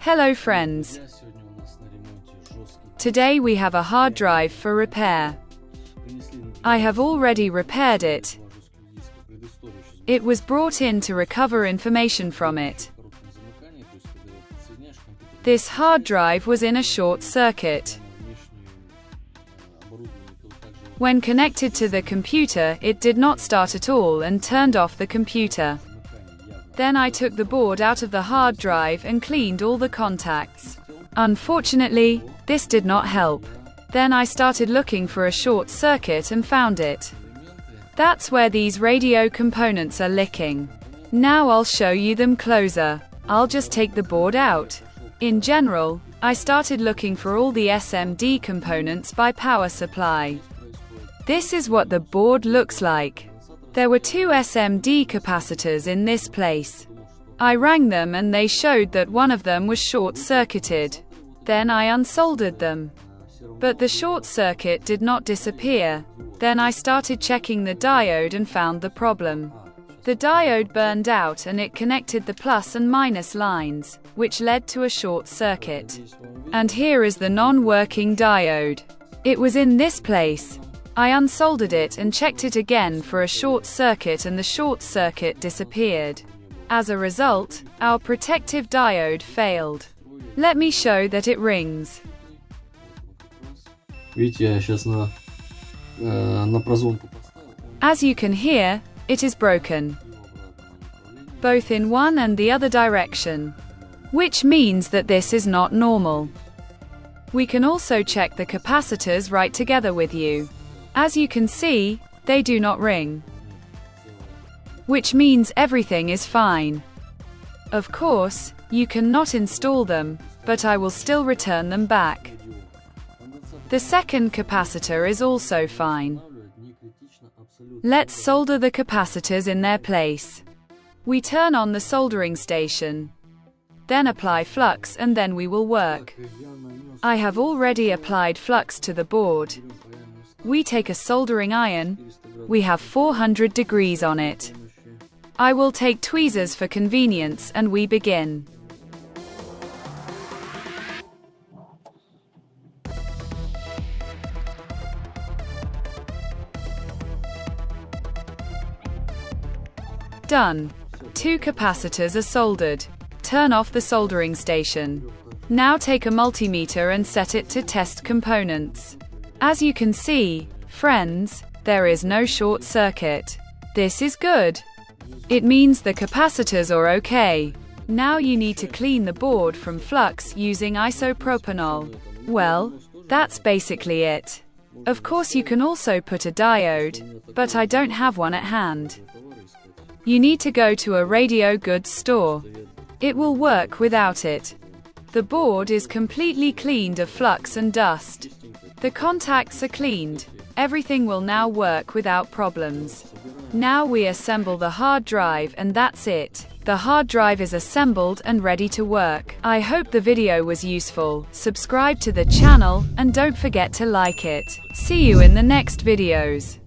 Hello friends. Today we have a hard drive for repair. I have already repaired it. It was brought in to recover information from it. This hard drive was in a short circuit. When connected to the computer, it did not start at all and turned off the computer. Then I took the board out of the hard drive and cleaned all the contacts. Unfortunately, this did not help. Then I started looking for a short circuit and found it. That's where these radio components are leaking. Now I'll show you them closer. I'll just take the board out. In general, I started looking for all the SMD components by power supply. This is what the board looks like. There were two SMD capacitors in this place. I rang them and they showed that one of them was short-circuited. Then I unsoldered them. But the short circuit did not disappear. Then I started checking the diode and found the problem. The diode burned out and it connected the plus and minus lines, which led to a short circuit. And here is the non-working diode. It was in this place. I unsoldered it and checked it again for a short circuit and the short circuit disappeared. As a result, our protective diode failed. Let me show that it rings. As you can hear, it is broken. Both in one and the other direction. Which means that this is not normal. We can also check the capacitors right together with you. As you can see, they do not ring. Which means everything is fine. Of course, you cannot install them, but I will still return them back. The second capacitor is also fine. Let's solder the capacitors in their place. We turn on the soldering station. Then apply flux and then we will work. I have already applied flux to the board. We take a soldering iron. We have 400 degrees on it. I will take tweezers for convenience and we begin. Done. Two capacitors are soldered. Turn off the soldering station. Now take a multimeter and set it to test components. As you can see, friends, there is no short circuit. This is good. It means the capacitors are okay. Now you need to clean the board from flux using isopropanol. Well, that's basically it. Of course you can also put a diode, but I don't have one at hand. You need to go to a radio goods store. It will work without it. The board is completely cleaned of flux and dust. The contacts are cleaned. Everything will now work without problems. Now we assemble the hard drive and that's it. The hard drive is assembled and ready to work. I hope the video was useful. Subscribe to the channel and don't forget to like it. See you in the next videos.